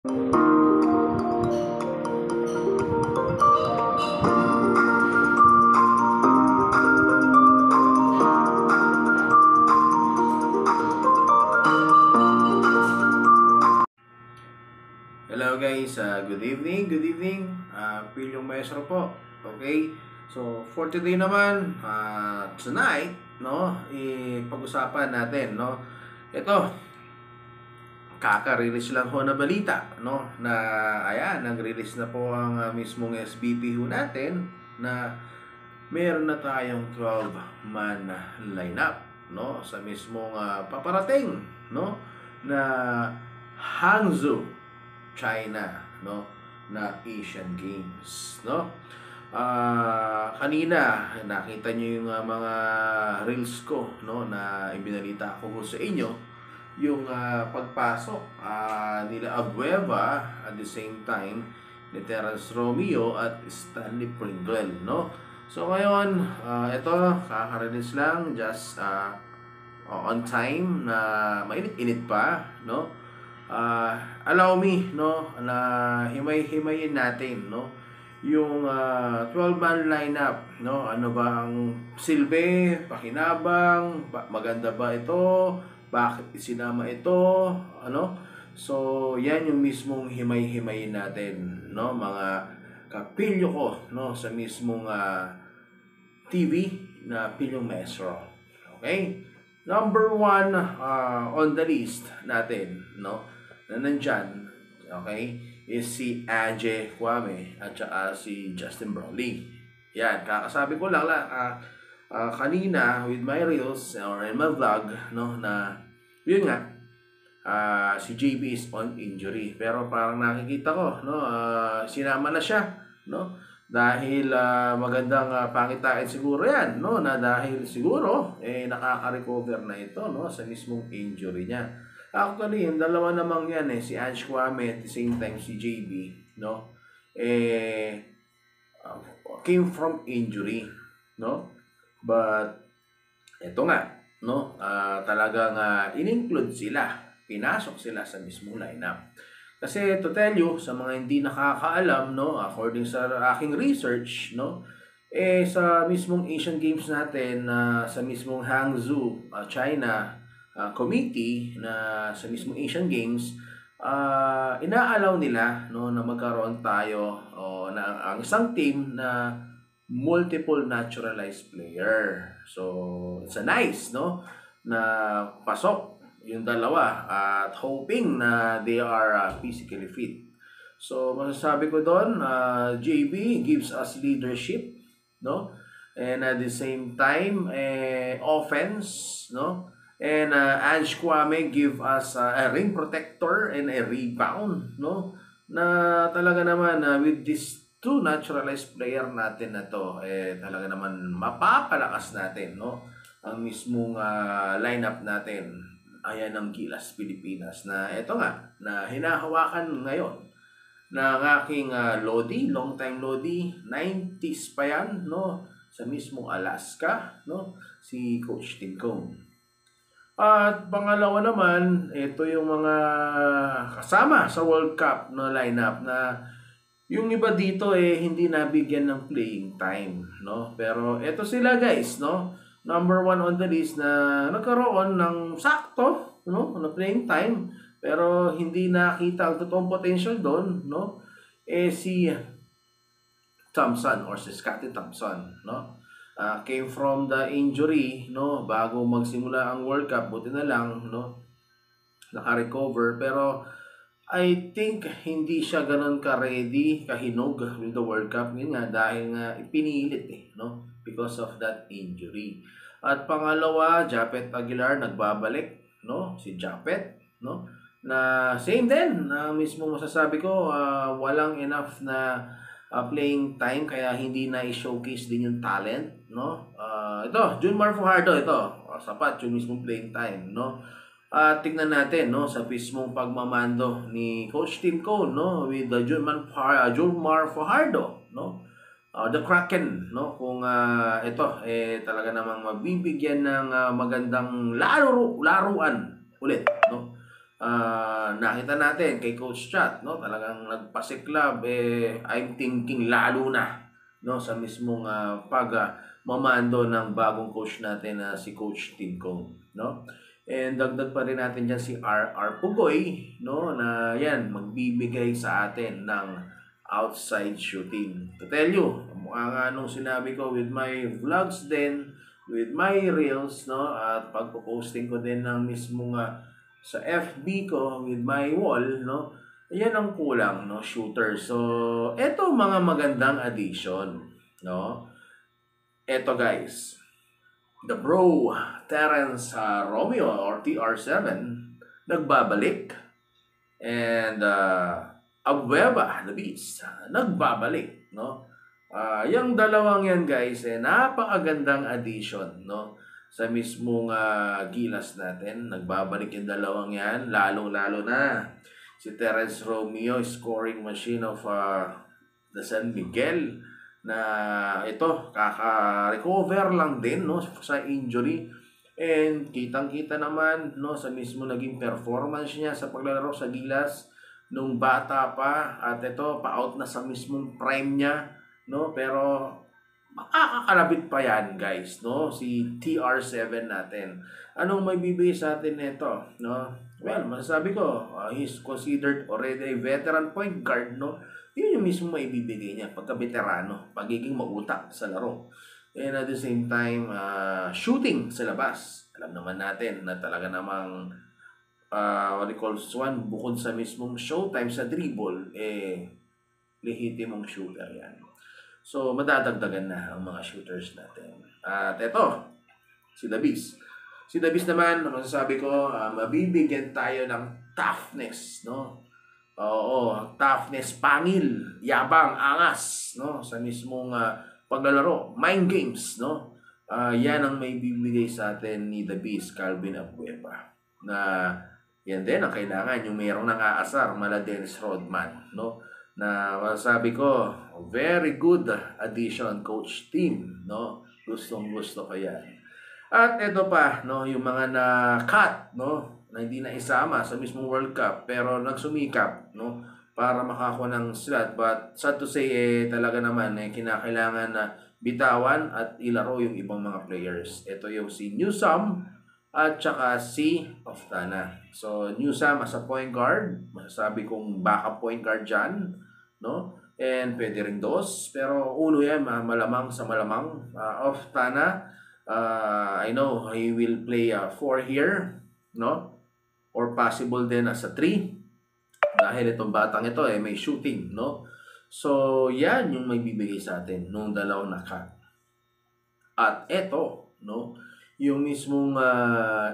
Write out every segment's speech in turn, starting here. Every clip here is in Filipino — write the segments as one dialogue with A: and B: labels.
A: Hello guys, good evening, Pilyong Maestro po. Okay, so for today naman, tonight, no, pag-usapan natin, no, ito, kaka-release lang ho na balita, no, na, ayan, nag-release na po ang mismong SBP ho natin, na meron na tayong 12-man lineup, no, sa mismong paparating, no, na Hangzhou, China, no, na Asian Games, no. Kanina nakita niyo yung mga reels ko, no, na ibinalita ko sa inyo yung pagpasok nila Abueva, at the same time ni Terence Romeo at Stanley Pringle, no. So ngayon, ito kaka-release lang, just on time, na mainit-init pa, no. Allow me, no, na himay-himayin natin, no, yung 12-man lineup, no. Ano ba ang silbi, pakinabang, maganda ba ito, bakit isinama ito, ano. So yan yung mismong himay-himayin natin, no, mga kapilyo ko, no, sa mismong TV na Pilyong Maestro. Okay, number 1 on the list natin, no, na nandyan, okay, is si Aje Kwame at saka si Justin Brownlee. Yan, kakasabi ko lang kanina with my reels or in my vlog, no, na yun nga, si JB is on injury. Pero parang nakikita ko, no, sinama na siya, no, dahil magandang pangitain siguro yan, no, na dahil siguro nakaka-recover na ito, no, sa mismong injury niya. Actually, yung dalawa namang yan, si Ange Kwame at the same time si JB, no, came from injury, no. But ito nga, no, talagang in-include sila, pinasok sila sa mismong lineup. Kasi to tell you, sa mga hindi nakakaalam, no, according sa aking research, no, sa mismong Asian Games natin, sa mismong Hangzhou, China, committee na sa mismong Asian Games, inaalaw nila, no, na magkaroon tayo na ang isang team na multiple naturalized player. So it's a nice, no, na pasok yung dalawa at hoping na they are physically fit. So masasabi ko doon, JB gives us leadership, no, and at the same time offense, no. And Ange Kwame give us a ring protector and a rebound, no, na talaga naman with these two naturalized player natin na to, talaga naman mapapalakas natin, no, ang mismong lineup natin. Ayan ang Gilas Pilipinas na ito nga, na hinahawakan ngayon ng aking Lodi, long time Lodi, 90s pa yan, no, sa mismong Alaska, no, si Coach Tim Cone. At pangalawa naman, ito yung mga kasama sa World Cup na lineup na yung iba dito hindi nabigyan ng playing time, no. Pero ito sila guys, no, number 1 on the list na nagkaroon ng sakto, no, na playing time, pero hindi nakita ang totoong potential doon, no. Si Thompson or si Scottie Thompson, no. Came from the injury, no, bago magsimula ang World Cup, buti na lang, no, naka-recover. Pero I think hindi siya ganun ka-ready, kahinog with the World Cup. Yun nga, dahil nga pinilit no, because of that injury. At pangalawa, Japet Aguilar nagbabalik, no, si Japet, no, na same din, na mismo masasabi ko, walang enough na playing time, kaya hindi na i-showcase din yung talent, no. Ito, Junmar Fajardo, ito, sapat yung mismong playing time, no. Tignan natin, no, sa mismong pagmamando ni Coach Tim Cone, no, with the Junmar Fajardo, no, the Kraken, no, kung ito talaga namang mabibigyan ng magandang laruan ulit, no. nakita natin kay Coach Chat, no? Talagang nagpasiklab, I'm thinking lalo na, no? Sa mismong mamando ng bagong coach natin na si Coach Tim Kong, no? And dagdag pa rin natin dyan si R.R. Pugoy, no? Na yan, magbibigay sa atin ng outside shooting. To tell you, mukha nga nung sinabi ko with my vlogs din, with my reels, no? At pagpo-posting ko din ng mismong sa FB ko with my wall, no? Yan ang kulang, no? Shooter. So, eto mga magandang addition, no? Eto guys, the bro Terence Romeo or TR7 nagbabalik, and Abueva the Beast nagbabalik, no? Yung dalawang yan guys, napakagandang addition, no? Sa mismong gilas natin, nagbabalik yung dalawang yan, lalo-lalo na si Terence Romeo, scoring machine of the San Miguel, na ito, kaka-recover lang din, no, sa injury. And kitang-kita naman, no, sa mismo naging performance niya sa paglalaro sa gilas nung bata pa, at ito, pa-out na sa mismong prime niya, no, pero makakakalabit pa yan guys, no, si TR7 natin. Anong may bibigay sa atin nito, no? Well, masasabi ko, he's considered already a veteran point guard, no? Yun yung mismo maibibigay niya pagka-veterano, pagiging mautak sa laro. And at the same time, shooting sa labas. Alam naman natin na talaga namang what do you call this one, bukod sa mismong showtime sa dribble, lehitimong shooter yan. So, madadagdagan na ang mga shooters natin. At eto, si The Beast. Si The Beast naman, masasabi ko, mabibigyan tayo ng toughness, no? Oo, toughness, pangil, yabang, angas, no? Sa mismong paglalaro, mind games, no? Yan ang may bibigay sa atin ni The Beast, Calvin Abueva. Na yan din ang kailangan, yung mayroong nang-aasar, mala Dennis Rodman, no? Na masasabi ko, very good addition, Coach Tim, no? Gustong-gusto ko yan. At ito pa, no, yung mga na-cut, no, na hindi na isama sa mismong World Cup pero nagsumikap, no, para makakuha ng slot. But sad to say, talaga naman kinakailangan na bitawan at ilaro yung ibang mga players. Ito yung si Newsome at saka si Oftana. So Newsome as a point guard, masasabi kong backup point guard dyan, no, and pwede rin dos, pero uno yan, malamang sa malamang. Oftana, I know he will play 4 here, no? Or possible din as a 3. Dahil itong batang ito may shooting, no? So, yan yung may bibigay sa atin nung dalawang na-cut. At ito, no? Yung mismong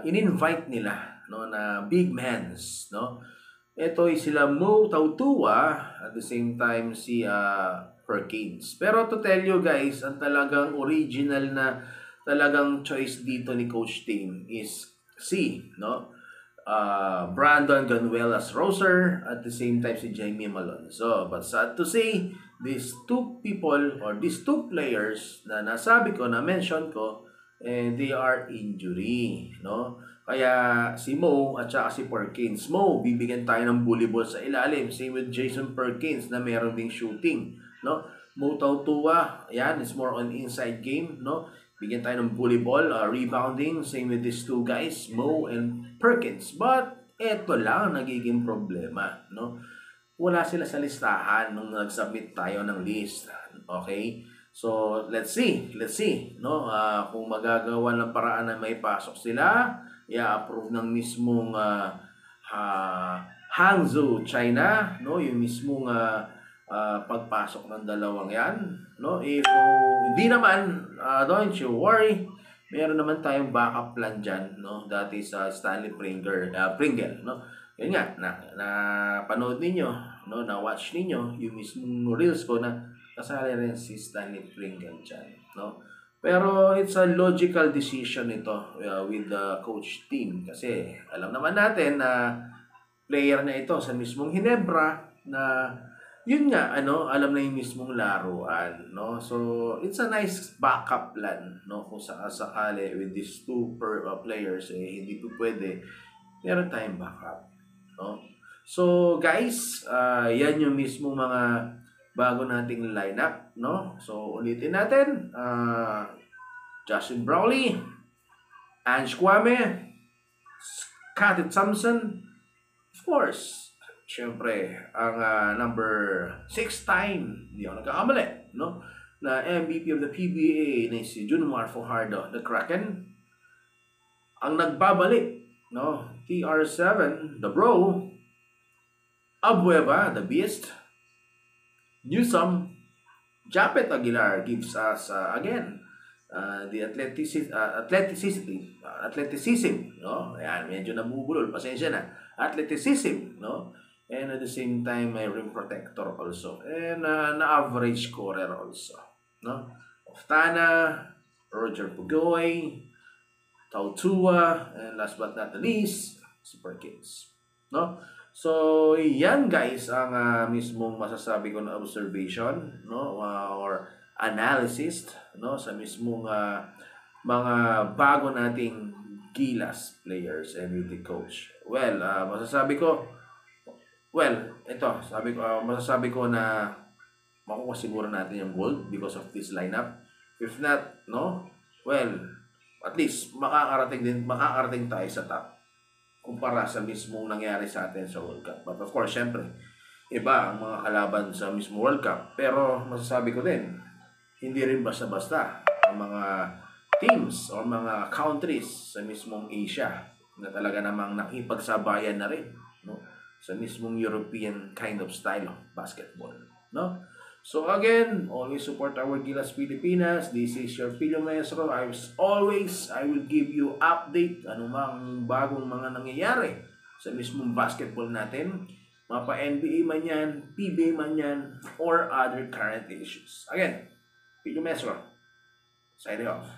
A: in-invite nila, no, na big mans, no? Ito ay sila Mo Tautua, at the same time si Perkins. Pero to tell you guys, ang talagang original na talagang choice dito ni Coach Tim is si, no, Brandon Ganuelas Roser, at the same time si Jamie Malonzo. But sad to say, these two people or these two players na nasabi ko, na mention ko, they are injury, no? Kaya si Mo at saka si Perkins. Mo, bibigyan tayo ng bully ball sa ilalim. Same with Jason Perkins na meron ding shooting, no? Mo Tautua, yan, is more on inside game, no? Bigyan tayo ng bully ball, rebounding. Same with these two guys, Mo and Perkins. But eto lang nagiging problema, no? Wala sila sa listahan nung nag-submit tayo ng list. Okay? So, let's see, no? Kung magagawa ng paraan na may pasok sila, i-approve ng mismong Hangzhou, China, no? Yung mismong pagpasok ng dalawang yan, no? If hindi naman, don't you worry, meron naman tayong backup plan dyan, no? Dati sa Stanley Pringle, no? Yun nga, na panood ninyo, no? Na watch ninyo yung mismong reels ko na kasali rin si Stanley Pringle dyan, no? Pero it's a logical decision ito with the coach team, kasi alam naman natin na player na ito sa mismong Hinebra, na yun nga, alam na yung mismong laruan, no? So, it's a nice backup plan, no? Kung sakali with these two players, hindi po pwede, meron tayong backup. no? So guys, yan yung mismo mga bago nating lineup, no? So ulitin natin, Justin Brownlee, Ange Kwame, Scottie Thompson, of course, syempre, ang number 6 time, hindi ako nagkakamali, no? Na MVP of the PBA na si Junmar Fajardo, the Kraken. Ang nagbabalik, no? TR7, the Bro, Abueva, the Beast, Newsom, Japet Aguilar gives us again the athleticism, no? Ayan, medyo nabubulol, pasensya na. Athleticism, no? And at the same time, may rim protector also. And na-average scorer also, no? Oftana, Roger Pugoy, Tautua, and last but not the least, Super Kids, no? So, yan guys ang mismong masasabi ko na observation, no? Or analysis, no? Sa mismong mga bago nating Gilas players and with the coach. Well, masasabi ko, masasabi ko na makukuha siguro natin yung gold because of this lineup. If not, no? Well, at least makakarating tayo sa top kumpara sa mismong nangyari sa atin sa World Cup. But of course, syempre, iba ang mga kalaban sa mismo World Cup. Pero masasabi ko din, hindi rin basta-basta ang mga teams or mga countries sa mismong Asia na talaga namang nakipagsabayan na rin, no? Sa mismong European kind of style of basketball, no? So again, always support our Gilas Pilipinas. This is your Pilio Maestro. I will give you update anumang bagong mga nangyayari sa mismong basketball natin. Mapa NBA man yan, PBA man yan, or other current issues. Again, Pilio Maestro, signing off.